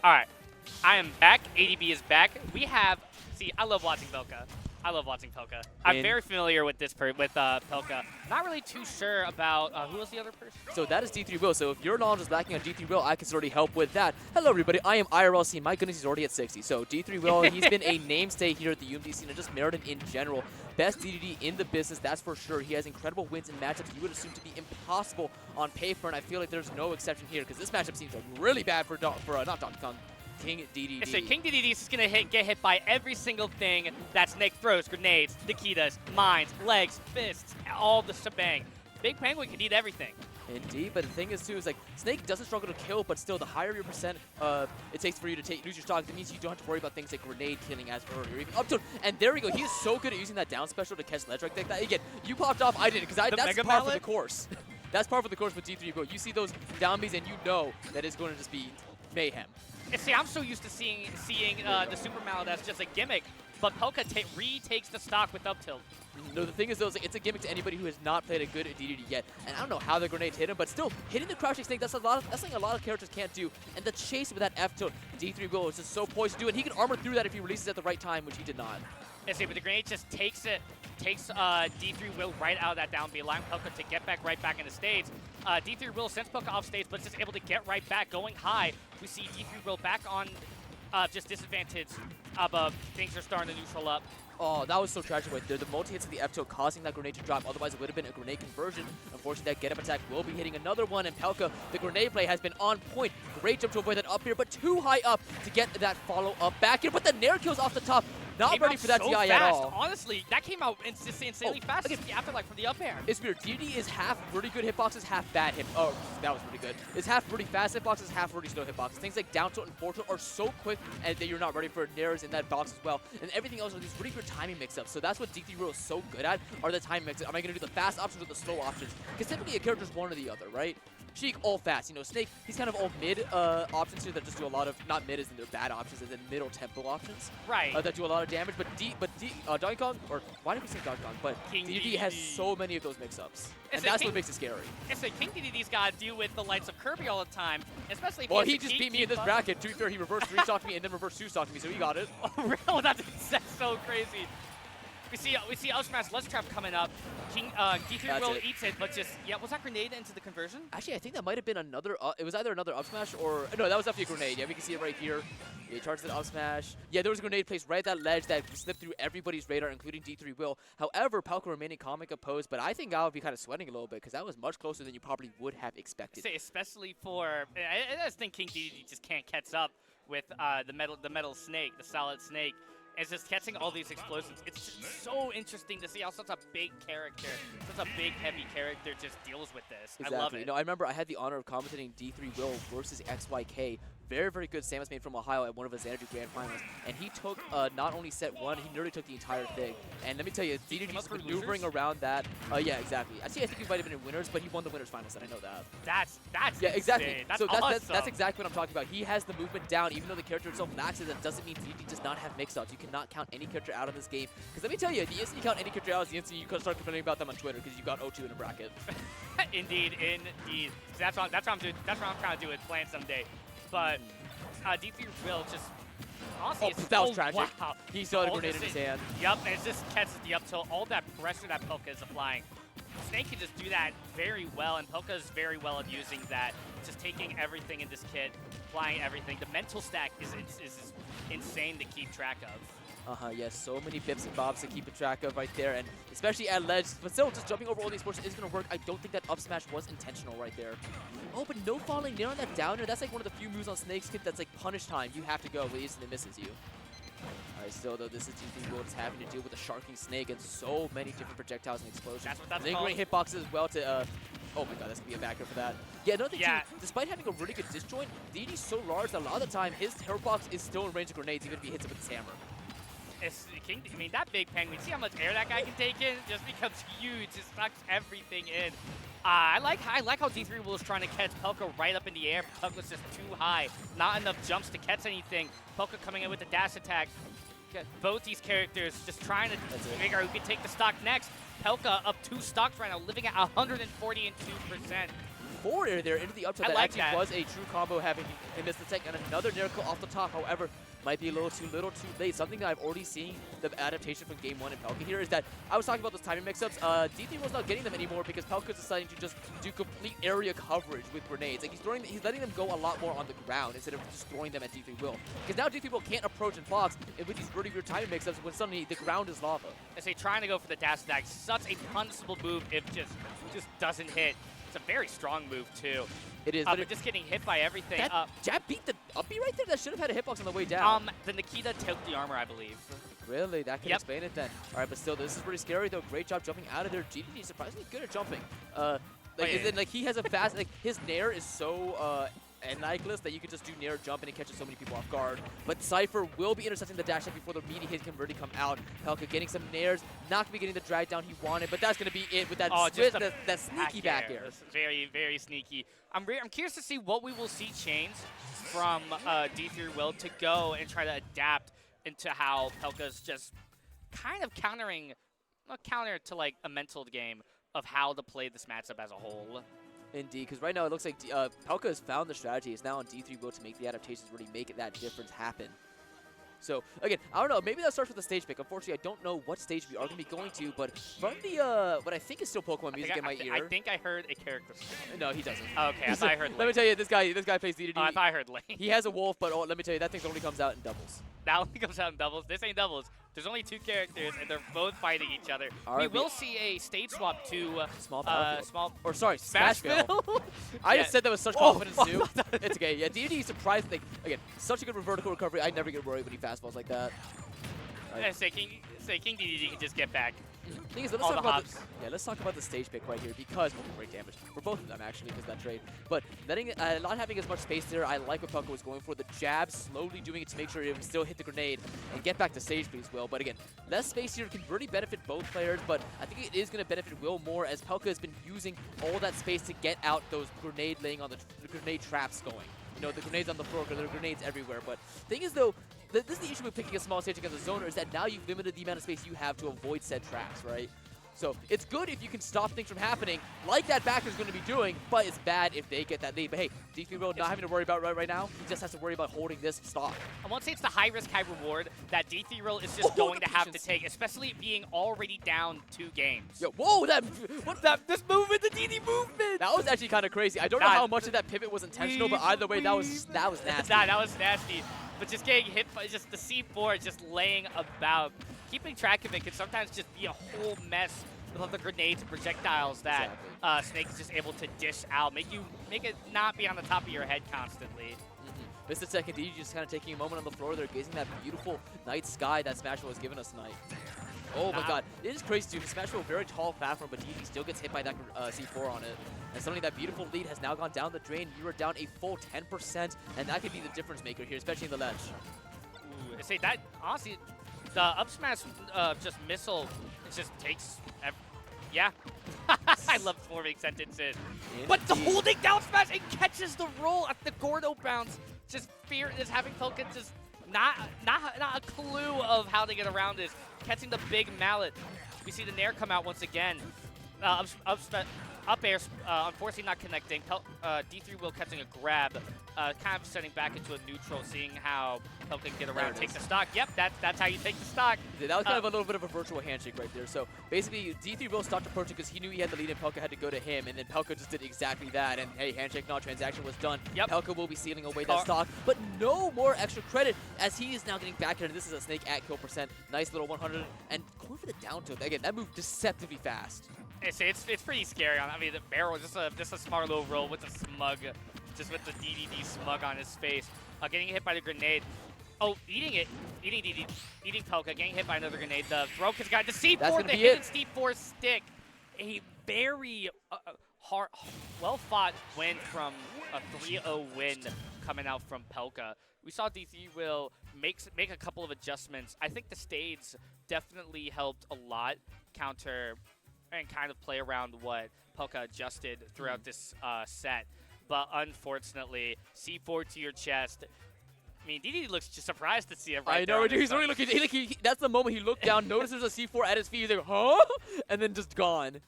All right, I am back. ADB is back. We have, see, I love watching Pelca. I love watching Pelca. I'm very familiar with this Pelca. Not really too sure about who was the other person. So that is D3 Will. So if your knowledge is lacking on D3 Will, I can already help with that. Hello, everybody. I am IRLC. My goodness, he's already at 60. So D3 Will, he's been a namestay here at the UMD scene and just merited in general. Best DDD in the business, that's for sure. He has incredible wins in matchups you would assume to be impossible on paper, and I feel like there's no exception here because this matchup seems like really bad for not Donkey Kong. King DDD. So King DDD is going to get hit by every single thing that Snake throws. Grenades, Nikitas, mines, legs, fists, all the shebang. Big Penguin can eat everything. Indeed, but the thing is too is like Snake doesn't struggle to kill, but still the higher your percent it takes for you to lose your stock, that means you don't have to worry about things like grenade killing as earlier, even up to. And there we go. He is so good at using that down special to catch ledge right there. Again, you popped off. I didn't because that's par for the course. That's par for the course with D3 Go. You see those down Bs and you know that it's going to just be mayhem. And see, I'm so used to seeing the Super Mallet as just a gimmick, but Pelca retakes the stock with up tilt. No, the thing is, though, it's a gimmick to anybody who has not played a good DDD yet. And I don't know how the grenades hit him, but still, hitting the crouching snake, that's something a lot of characters can't do. And the chase with that F tilt, D3 Will is just so poised to do it. He can armor through that if he releases at the right time, which he did not. And see, but the grenade just takes D3 Will right out of that down B, allowing Pelca to get right back in the stage. D3 Will sends Pelca off stage, but is just able to get right back, going high. We see D3 Will back on just disadvantage, but things are starting to neutral up. Oh, that was so tragic right there. The multi-hits of the F-tilt causing that grenade to drop. Otherwise, it would have been a grenade conversion. Unfortunately, that get-up attack will be hitting another one. And Pelca, the grenade play has been on point. Great jump to avoid that up here, but too high up to get that follow-up back here. But the Nair kills off the top. Not ready for that so DI fast. at all. Honestly, that came out insanely fast. Again, the afterlife from the up air. It's weird. DD is half really good hitboxes, half bad hit. Oh, that was really good. It's half really fast hitboxes, half really slow hitboxes. Things like down tilt and forward tilt are so quick and that you're not ready for Nairs in that box as well. And everything else are these really good timing mix-ups. So that's what D3 Will is so good at, are the timing mix-ups. Am I going to do the fast options or the slow options? Because typically a character's one or the other, right? Sheik, all fast. You know, Snake, he's kind of all mid options here that just do a lot of, not mid as in they're bad options, as in middle tempo options. Right. That do a lot of damage. But Donkey Kong, or why did we say Donkey Kong? But King DDD has so many of those mix-ups. And It's that's what makes it scary. It's like King DDD's got to deal with the likes of Kirby all the time, especially if Well, he he just beat me in this bracket. To be fair, he reversed 3-stocked me and then reversed 2-stocked me, so he got it. Oh, real? That's so crazy. We see Up Smash Let's Trap coming up. D3 Will eats it, but just, yeah, was that grenade into the conversion? Actually, I think that might have been another, it was either another Up Smash or, no, that was definitely a grenade. Yeah, we can see it right here. Yeah, he charged the Up Smash. Yeah, there was a grenade placed right at that ledge that slipped through everybody's radar, including D3 Will. However, Pelca remaining calm and composed, but I think I would be kind of sweating a little bit because that was much closer than you probably would have expected. Especially for, I just think King DDD just can't catch up with the metal snake, the solid snake. It's just catching all these explosions. It's just so interesting to see how such a big character, such a big, heavy character just deals with this. Exactly. I love it. You know, I remember I had the honor of commentating D3 Will versus XYK. Very, very good Samus made from Ohio at one of his Energy Grand Finals. And he took not only set one, he nearly took the entire thing. And let me tell you, DDD's maneuvering around that. Yeah, exactly. Actually, I think he might have been in winners, but he won the winners finals, and I know that. That's yeah, exactly. Insane. That's so awesome. that's exactly what I'm talking about. He has the movement down, even though the character itself lacks it. That doesn't mean DDD does not have mix-ups. You cannot count any character out of this game. Because let me tell you, the instant you count any character out is the instant you start complaining about them on Twitter because you got 0-2 in a bracket. Indeed. That's what I'm doing. That's what I'm trying to do with Plan someday. But D3 Will just honestly, that was tragic. Wow. He still had a grenade in his hand. Yep, and it just catches the up tilt. All that pressure that Pelca is applying. Snake can just do that very well, and Pelca is very well at using that. Just taking everything in this kit, applying everything. The mental stack is insane to keep track of. Yes, so many bips and bobs to keep a track of right there, and especially at ledge. But still, just jumping over all these portions is going to work. I don't think that up smash was intentional right there. Oh, but no falling near on that downer. That's like one of the few moves on Snake's kit that's like punish time. You have to go, but he instantly misses you. Alright, still though, this is D3 Will just having to deal with a sharking snake and so many different projectiles and explosions. That's what that's lingering hitboxes as well to, oh my god, that's going to be a backer for that. Yeah, another thing too, despite having a really good disjoint, DD's so large that a lot of the time his hitbox is still in range of grenades even if he hits it with his hammer. I mean, that big penguin, see how much air that guy can take in? Just becomes huge, just sucks everything in. I like how D3 Will is trying to catch Pelca right up in the air. Pelca's just too high. Not enough jumps to catch anything. Pelca coming in with the dash attack. Both these characters just trying to figure out who can take the stock next. Pelca up 2 stocks right now, living at 142%. forward air there into the up tilt. I That like actually that. was a true combo, having him miss the tech, and another nair kill off the top. However, might be a little too late. Something that I've already seen the adaptation from Game 1 in Pelca here is that I was talking about those timing mix-ups. D3 was not getting them anymore because Pelca's deciding to just do complete area coverage with grenades. Like he's letting them go a lot more on the ground instead of just throwing them at D3 Will. Because now D3 Will can't approach and box with these really weird timing mix-ups when suddenly the ground is lava. As they trying to go for the dash attack, such a punishable move if just doesn't hit. It's a very strong move too. It is. But just getting hit by everything. That jab beat the up B right there. That should have had a hitbox on the way down. The Nikita took the armor, I believe. Really? That can explain it then. All right, but still, this is pretty scary though. Great job jumping out of there. GDD surprisingly good at jumping. Like he has a fast, like his nair is so Nicholas that you can just do nair jump and it catches so many people off guard. But Cypher will be intercepting the dash attack before the meaty hit can really come out. Pelca getting some nairs, not gonna be getting the drag down he wanted, but that's gonna be it with that that sneaky back air. Very, very sneaky. I'm curious to see what we will see change from D3 Will to go and try to adapt into how Pelca's just kind of counter to like a mental game of how to play this matchup as a whole. Indeed, because right now it looks like Pelca has found the strategy. It's now on D3 Will to make the adaptations really make that difference happen. So, again, I don't know. Maybe that starts with the stage pick. Unfortunately, I don't know what stage we are going to be going to, but from the, what I think is still Pokemon music in my ear. I think I heard a character. No, he doesn't. Okay, I thought I heard Lane. Let me tell you, this guy plays Dedede. Oh, I thought I heard Lane. He has a wolf, but let me tell you, that thing only comes out in doubles. That only comes out in doubles. This ain't doubles. There's only two characters, and they're both fighting each other. We will see a stage swap to Smashville. I just said that with such confidence too. It's okay. Yeah, Dedede surprised. Like again, such a good vertical recovery. I never get worried when he fastballs like that. King Dedede can just get back. Thing is, let's talk about the stage pick right here because great damage for both of them actually because that trade. But not having as much space there, I like what Pelca was going for. The jab, slowly doing it to make sure it would still hit the grenade and get back to stage speed as well. But again, less space here can really benefit both players, but I think it is going to benefit Will more as Pelca has been using all that space to get out those grenade laying on the grenade traps going. You know, the grenades on the floor, there are grenades everywhere. But thing is though, this is the issue with picking a small stage against a zoner is that now you've limited the amount of space you have to avoid said traps, right? So it's good if you can stop things from happening, like that backer's going to be doing, but it's bad if they get that lead. But hey, D3 Will not having to worry about right now. He just has to worry about holding this stock. I won't say it's the high risk, high reward that D3 Will is just going to have to take, especially being already down 2 games. Yo, whoa, this movement, the DD movement! That was actually kind of crazy. I don't know how much of that pivot was intentional, but either way, that was nasty. That was nasty. But just getting hit by just the C4 just laying about. Keeping track of it can sometimes just be a whole mess with all the grenades and projectiles that Snake is just able to dish out. Make it not be on the top of your head constantly. Mr. Second, you just kind of taking a moment on the floor there, gazing at that beautiful night sky that Smashville has given us tonight. Oh my god, it is crazy too. Smashville, a very tall platform, but DD still gets hit by that C4 on it. And suddenly that beautiful lead has now gone down the drain. You are down a full 10%, and that could be the difference maker here, especially in the ledge. Ooh, I say that, honestly, the up smash just missile, it just takes, yeah. I love forming sentences. Indeed. But the holding down smash, it catches the roll at the Gordo bounce. Just having Pelca just not a clue of how to get around this. Catching the big mallet. We see the nair come out once again. Up air, unfortunately not connecting. D3 Will catching a grab, kind of setting back into a neutral, seeing how Pelca can get around, take the stock. Yep, that's how you take the stock. Yeah, that was kind of a little bit of a virtual handshake right there. So basically, D3 Will stopped approaching because he knew he had the lead and Pelca had to go to him, and then Pelca just did exactly that. And hey, handshake, no transaction was done. Yep. Pelca will be sealing away that stock, but no more extra credit as he is now getting back here. And this is a Snake at kill percent. Nice little 100, and going for the down tilt. Again, that moved deceptively fast. It's pretty scary. I mean, the barrel just a smart little roll with the smug, just with the DDD smug on his face. Getting hit by the grenade. Oh, eating Pelca, getting hit by another grenade. The throw has got the C4, the hidden C4 stick. A very well-fought win from a 3-0 win coming out from Pelca. We saw D3 Will make a couple of adjustments. I think the stage definitely helped a lot counter and kind of play around what Pelca adjusted throughout this set. But unfortunately, C4 to your chest. I mean, Dedede looks just surprised to see it right there. I know, he's really looking. That's the moment he looked down, noticed there's a C4 at his feet. He's like, huh? And then just gone.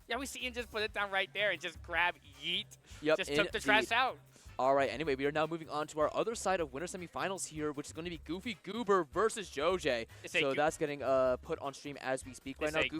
Yeah, we see him just put it down right there and just grab yeet. Yep, Just took the trash out. All right, anyway, we are now moving on to our other side of winter semifinals here, which is going to be Goofy Goober versus Joj. So that's getting put on stream as we speak right now. Goofy